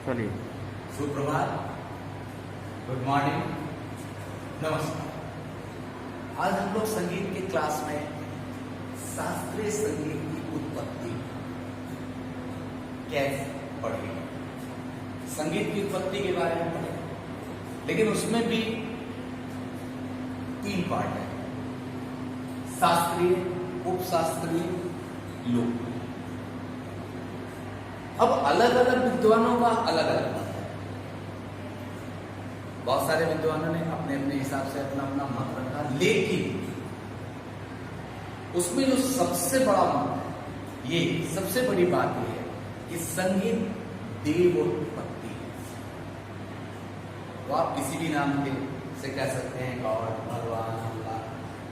चलिए। सुप्रभात, good morning, नमस्कार। आज हम लोग संगीत की क्लास में शास्त्रीय संगीत की उत्पत्ति कैसे पढ़ेंगे, संगीत की उत्पत्ति के बारे में पढ़ेंगे, लेकिन उसमें भी 3 पार्ट है: शास्त्रीय, उपशास्त्रीय, लोक। अब अलग अलग विद्वानों का अलग अलग मत है। बहुत सारे विद्वानों ने अपने अपने हिसाब से अपना अपना मत रखा, लेकिन उसमें जो सबसे बड़ा मत है, ये सबसे बड़ी बात यह है कि संगीत देवोत्पत्ति है। तो आप किसी भी नाम से कह सकते हैं, गॉड, भगवान, अल्लाह,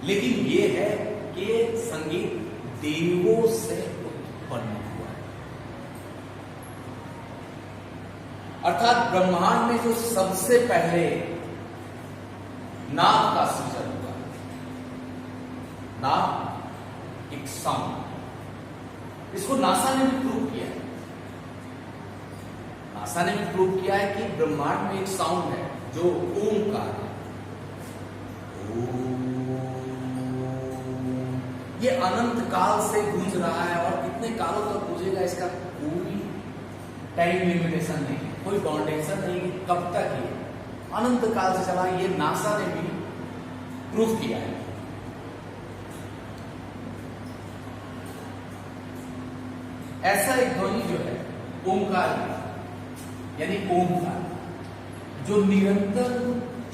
लेकिन ये है कि संगीत देवों से उत्पन्न हुआ है। अर्थात ब्रह्मांड में जो सबसे पहले नाद का सृजन हुआ, नाद एक साउंड, इसको नासा ने भी प्रूव किया है। नासा ने भी प्रूव किया है कि ब्रह्मांड में एक साउंड है जो ओमकार है। ये अनंत काल से गूंज रहा है और कितने कालों तक गूंजेगा इसका कोई टाइम लिमिटेशन नहीं है, कोई बाउंडेशन नहीं है कब तक। ये अनंत काल से चला, ये नासा ने भी प्रूफ किया है। ऐसा एक ध्वनि जो है ओमकार, यानी ओमकार, जो निरंतर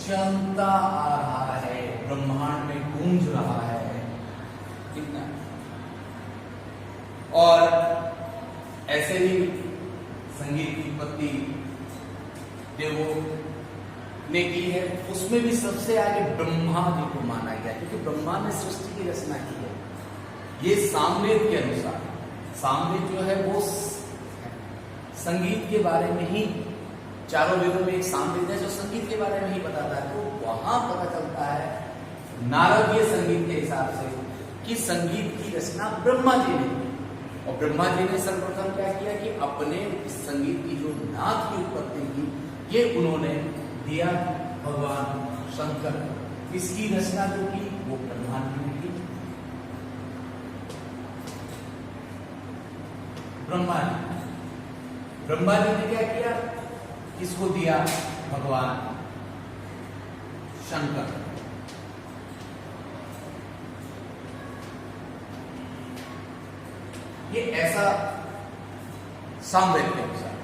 चलता आ रहा है, ब्रह्मांड में गूंज रहा है, कितना। और ऐसे ही संगीत की उत्पत्ति देवों ने की है। उसमें भी सबसे आगे ब्रह्मा जी को माना गया, क्योंकि ब्रह्मा ने सृष्टि की रचना की है। ये सामवेद के अनुसार, सामवेद जो है वो संगीत के बारे में ही, चारों वेदों में एक सामवेद है जो संगीत के बारे में ही बताता है। तो वहां पता चलता है नारदीय संगीत के हिसाब से कि संगीत की रचना ब्रह्मा जी ने की। और ब्रह्मा जी ने सर्वप्रथम क्या किया कि अपने इस संगीत की जो नाद की उत्पत्ति की, ये उन्होंने दिया भगवान शंकर। इसकी रचना जो की वो ब्रह्मा जी ने की। ब्रह्मा जी ने क्या किया, इसको दिया भगवान शंकर। ये ऐसा सामवेद के अनुसार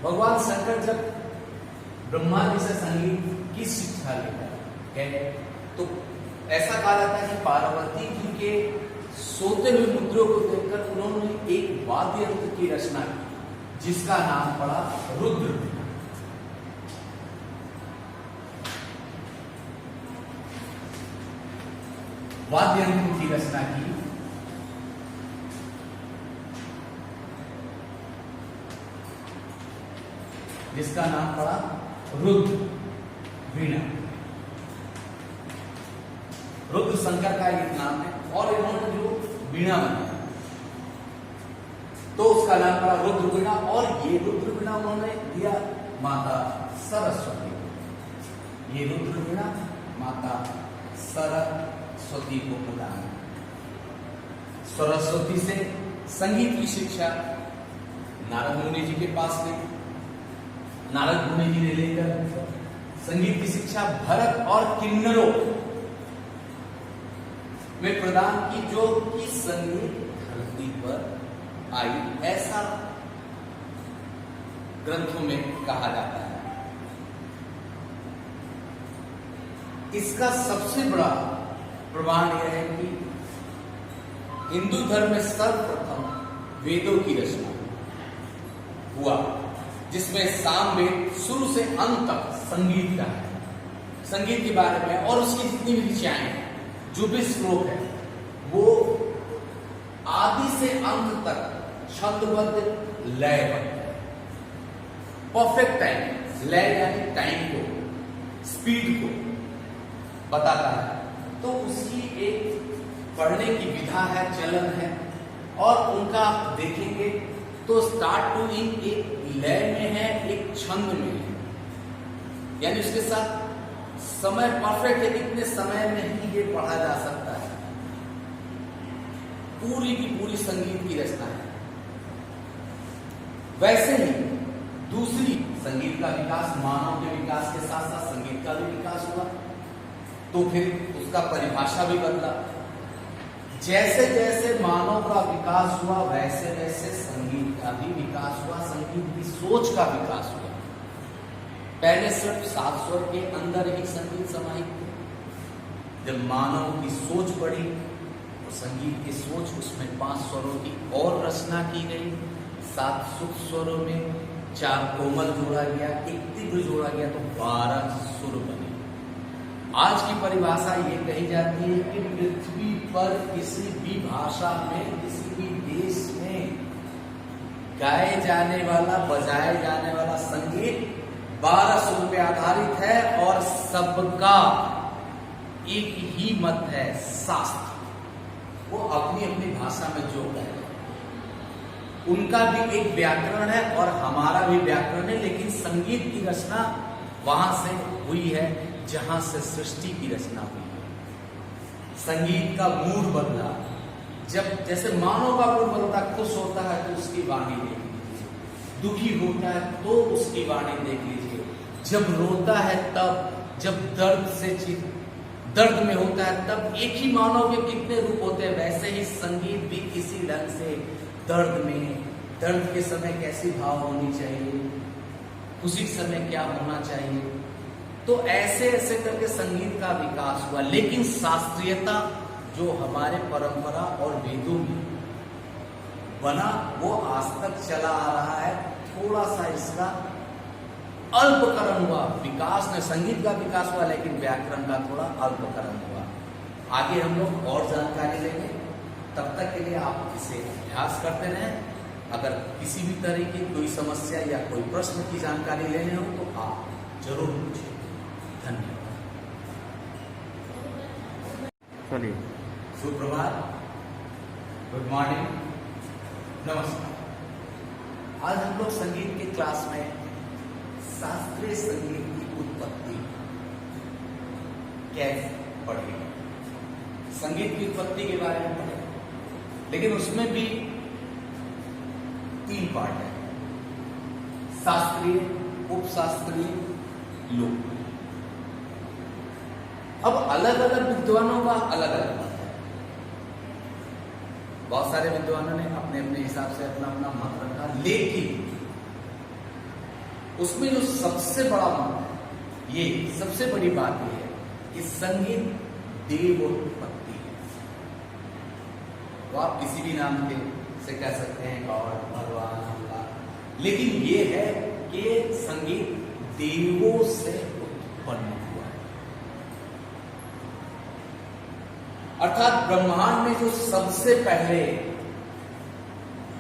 भगवान शंकर जब ब्रह्मा जी से संगीत की शिक्षा लेकर गए, तो ऐसा कहा जाता है कि पार्वती जी के सोते हुए मुद्रों को देखकर उन्होंने एक वाद्य यंत्र की रचना की, जिसका नाम पड़ा रुद्र। वाद्य यंत्र की रचना की, जिसका नाम पड़ा रुद्र वीणा। रुद्र शंकर का एक नाम है, और इन्होंने जो वीणा बनाया तो उसका नाम पड़ा रुद्र वीणा। और ये रुद्र वीणा उन्होंने दिया माता सरस्वती को। ये रुद्र वीणा माता सरस्वती को प्रदान। सरस्वती से संगीत की शिक्षा नारद मुनि जी के पास गई। नारद मुनि जी ने लेकर संगीत की शिक्षा भरत और किन्नरों में प्रदान की, जो कि संगीत धरती पर आई, ऐसा ग्रंथों में कहा जाता है। इसका सबसे बड़ा प्रमाण यह है कि हिंदू धर्म में सर्वप्रथम वेदों की रचना हुआ, जिसमें सामवेद शुरू से अंत तक संगीत का है, संगीत के बारे में, और उसकी जितनी भी ऋचाएं हैं, जो भी श्लोक है, वो आदि से अंत तक छंदबद्ध, लयबद्ध है। परफेक्ट टाइम, लय यानी टाइम को, स्पीड को बताता है। तो उसकी एक पढ़ने की विधा है, चलन है, और उनका देखेंगे तो स्टार्ट टू इन एक लय में है, एक छंद में है, यानी उसके साथ समय परफेक्ट है, इतने समय में ही ये पढ़ा जा सकता है। पूरी की पूरी संगीत की रचना है। वैसे ही दूसरी, संगीत का विकास, मानव के विकास के साथ साथ संगीत का भी विकास हुआ, तो फिर उसका परिभाषा भी बदला। जैसे जैसे मानव का विकास हुआ वैसे वैसे संगीत का भी विकास हुआ, संगीत की सोच का विकास हुआ। पहले सिर्फ 7 स्वर के अंदर ही संगीत समाहित थे। जब मानव की सोच बढ़ी तो संगीत की सोच, उसमें 5 स्वरों की और रचना की गई। 7 सूक्ष्म स्वरों में 4 कोमल जोड़ा गया, 1 तीव्र जोड़ा गया, तो 12 सुर बने। आज की परिभाषा ये कही जाती है कि पृथ्वी पर किसी भी भाषा में, किसी भी देश में गाए जाने वाला, बजाए जाने वाला संगीत 12 सुर पे आधारित है और सबका एक ही मत है, शास्त्र। वो अपनी अपनी भाषा में जो कहे, उनका भी एक व्याकरण है और हमारा भी व्याकरण है, लेकिन संगीत की रचना वहां से हुई है जहां से सृष्टि की रचना हुई है। संगीत का मूड बदला। जब जैसे मानव का मूड बदलता, खुश होता है तो उसकी वाणी देख लीजिए, दुखी होता है तो उसकी वाणी देख लीजिए, जब रोता है तब, जब दर्द में होता है तब, एक ही मानव के कितने रूप होते हैं। वैसे ही संगीत भी किसी ढंग से दर्द में, दर्द के समय कैसी भाव होनी चाहिए, खुशी के समय क्या होना चाहिए, तो ऐसे ऐसे करके संगीत का विकास हुआ। लेकिन शास्त्रीयता जो हमारे परंपरा और वेदों में बना, वो आज तक चला आ रहा है। थोड़ा सा इसका अल्पकरण हुआ, विकास में संगीत का विकास हुआ, लेकिन व्याकरण का थोड़ा अल्पकरण हुआ। आगे हम लोग और जानकारी लेंगे, तब तक के लिए आप इसे अभ्यास करते रहें। अगर किसी भी तरह की कोई समस्या या कोई प्रश्न की जानकारी लेने हो तो आप जरूर पूछें। धन्यवाद। चलिए, सुप्रभात, गुड मॉर्निंग, नमस्कार। आज हम लोग संगीत की क्लास में शास्त्रीय संगीत की उत्पत्ति कैसे पढ़ेंगे, संगीत की उत्पत्ति के बारे में पढ़ेंगे, लेकिन उसमें भी 3 पार्ट है: शास्त्रीय, उपशास्त्रीय, लोक। अब अलग अलग विद्वानों का अलग अलग मत है। बहुत सारे विद्वानों ने अपने अपने हिसाब से अपना अपना मत रखा, लेकिन उसमें जो सबसे बड़ा मत है, ये सबसे बड़ी बात यह है कि संगीत देवोत्पत्ति है। तो आप किसी भी नाम के से कह सकते हैं, गॉड, भगवान, अल्लाह, लेकिन ये है कि संगीत देवों से उत्पन्न हुआ है। अर्थात ब्रह्मांड में जो सबसे पहले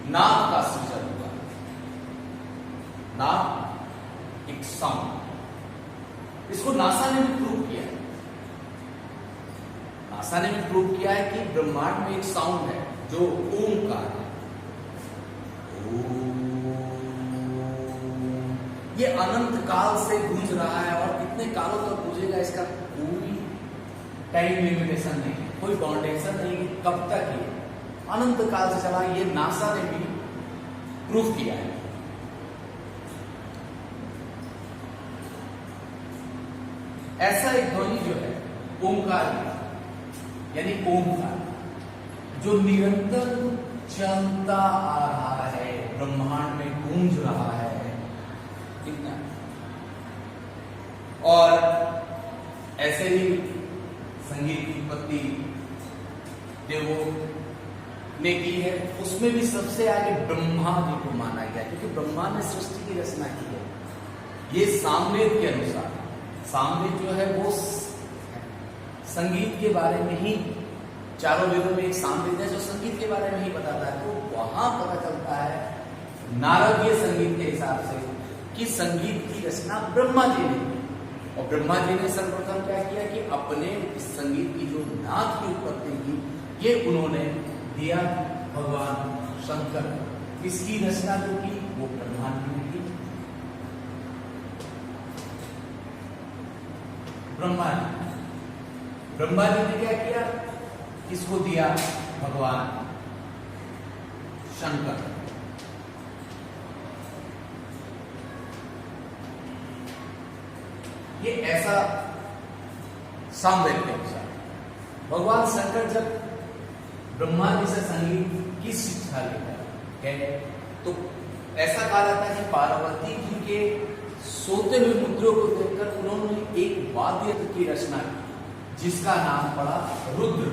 नाद का सृजन हुआ, नाद एक साउंड, इसको नासा ने भी प्रूव किया है। नासा ने भी प्रूव किया है कि ब्रह्मांड में एक साउंड है जो ओमकार है। ये अनंत काल से गूंज रहा है और कितने कालों तक गूंजेगा इसका कोई टाइम लिमिटेशन नहीं है, कोई बाउंडेशन नहीं है, कब तक ये अनंत काल से चला। ये नासा ने भी प्रूव किया है। ऐसा एक ध्वनि जो है ओमकार, यानी ओमकार, जो निरंतर चलता आ रहा है, ब्रह्मांड में गूंज रहा है, इतना। और ऐसे ही संगीत की उत्पत्ति देवों ने की है। उसमें भी सबसे आगे ब्रह्मा जी को माना गया, क्योंकि ब्रह्मा ने सृष्टि की रचना की है। ये सामवेद के अनुसार, सामवेद जो है वो संगीत के बारे में ही, चारों वेदों में एक सामवेद है जो संगीत के बारे में ही बताता है। तो वहां पता चलता है नारदीय संगीत के हिसाब से कि संगीत की रचना ब्रह्मा जी ने की। और ब्रह्मा जी ने सर्वप्रथम क्या किया कि अपने इस संगीत की जो नाद की उत्पत्ति की, ये उन्होंने दिया भगवान शंकर। इसकी रचना जो की वो ब्रह्मा जी ने की। ब्रह्मा जी। ब्रह्मा जी ने क्या किया? किसको दिया? भगवान शंकर। ये ऐसा सामवेद के अनुसार भगवान शंकर जब ब्रह्मा जी से संगीत की शिक्षा लेकर गए तो ऐसा कहा जाता है कि पार्वती जी के सोते हुए पुत्रों को देखकर उन्होंने एक वाद्य यंत्र की रचना की जिसका नाम पड़ा रुद्र।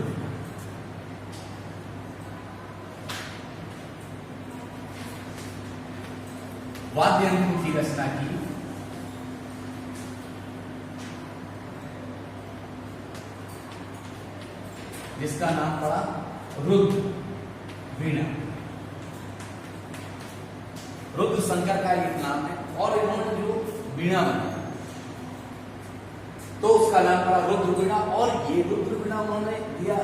वाद्य यंत्र की रचना की जिसका नाम पड़ा रुद्र वीणा। रुद्र शंकर का एक नाम है और इन्होंने जो वीणा बनाया तो उसका नाम पड़ा रुद्र वीणा। और ये रुद्र वीणा उन्होंने दिया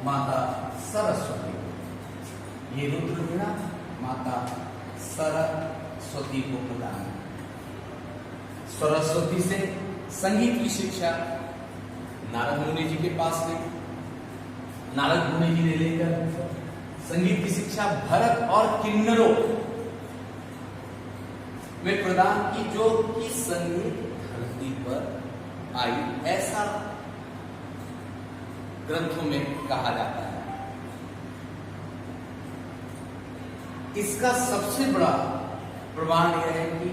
माता सरस्वती को। ये रुद्र वीणा माता सरस्वती को प्रदान। सरस्वती से संगीत की शिक्षा नारद मुनि जी के पास गई। नारद मुनि जी ने लेकर संगीत की शिक्षा भरत और किन्नरों में प्रदान की, जो कि संगीत धरती पर आई ऐसा ग्रंथों में कहा जाता है। इसका सबसे बड़ा प्रमाण यह है कि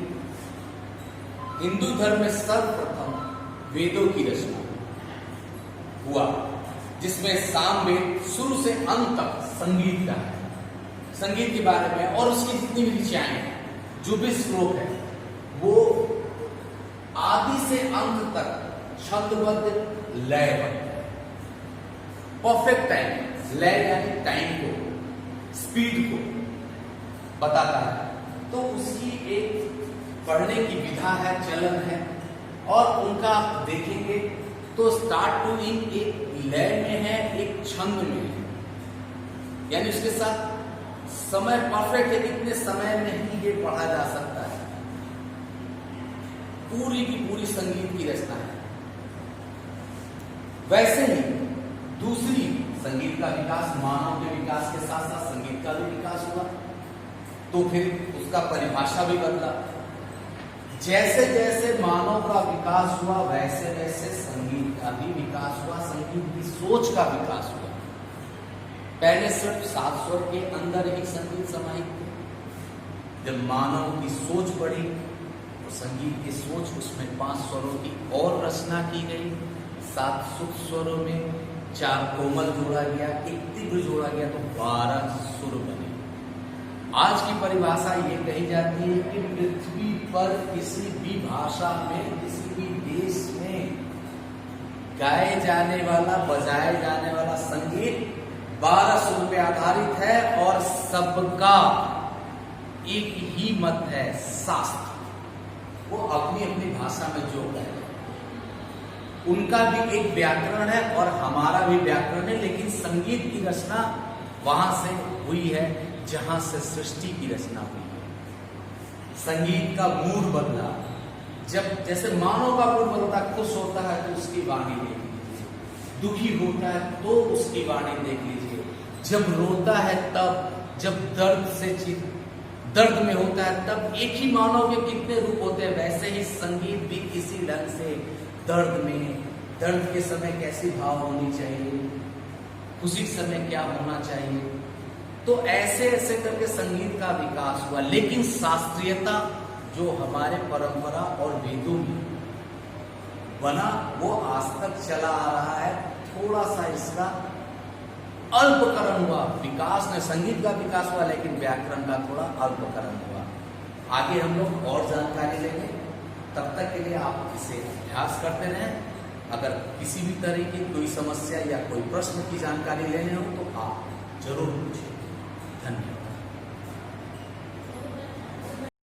हिंदू धर्म में सर्वप्रथम वेदों की रचना हुआ जिसमें सामवेद शुरू से अंत तक संगीत का है। संगीत के बारे में और उसकी जितनी भी ऋचाएं हैं, जो भी श्लोक है, वो आदि से अंत तक छंदबद्ध लयबद्ध है। परफेक्ट टाइम, लय यानी टाइम को, स्पीड को बताता है। तो उसकी एक पढ़ने की विधा है, चलन है। और उनका आप देखेंगे तो स्टार्ट टू इन एक लय में है, एक छंद में है, यानी उसके साथ समय परफेक्ट है। इतने समय में ही ये पढ़ा जा सकता है। पूरी की पूरी संगीत की रचना है। वैसे ही दूसरी संगीत का विकास, मानव के विकास के साथ साथ संगीत का भी विकास हुआ। तो फिर उसका परिभाषा भी बदला। जैसे जैसे मानव का विकास हुआ वैसे वैसे संगीत का भी विकास हुआ, संगीत की सोच का विकास हुआ। पहले सिर्फ 7 स्वर के अंदर ही संगीत समाहित थे। जब मानव की सोच बढ़ी तो संगीत की सोच, उसमें 5 स्वरों की और रचना की गई। 7 सूक्ष्म स्वरों में 4 कोमल जोड़ा गया, 1 तीव्र जोड़ा गया, तो 12 सुर बने। आज की परिभाषा ये कही जाती है कि पृथ्वी पर किसी भी भाषा में, किसी भी देश में गाए जाने वाला, बजाए जाने वाला संगीत 12 सुर पे आधारित है और सबका एक ही मत है, शास्त्र। वो अपनी अपनी भाषा में जो है, उनका भी एक व्याकरण है और हमारा भी व्याकरण है, लेकिन संगीत की रचना वहां से हुई है जहां से सृष्टि की रचना हुई है। संगीत का मूड बदला। जब जैसे मानव का मूड बदलता, खुश होता है तो उसकी वाणी देख लीजिए, दुखी होता है तो उसकी वाणी देख लीजिए, जब रोता है तब, जब दर्द में होता है तब। एक ही मानव के कितने रूप होते हैं, वैसे ही संगीत भी किसी ढंग से दर्द में, दर्द के समय कैसी भाव होनी चाहिए, खुशी के समय क्या होना चाहिए। तो ऐसे ऐसे करके संगीत का विकास हुआ। लेकिन शास्त्रीयता जो हमारे परंपरा और वेदों में बना, वो आज तक चला आ रहा है। थोड़ा सा इसका अल्पकरण हुआ, विकास में संगीत का विकास हुआ, लेकिन व्याकरण का थोड़ा अल्पकरण हुआ। आगे हम लोग और जानकारी लेंगे। तब तक के लिए आप इसे अभ्यास करते रहें। अगर किसी भी तरह की कोई समस्या या कोई प्रश्न की जानकारी लेने हो तो आप जरूर पूछें। धन्यवाद।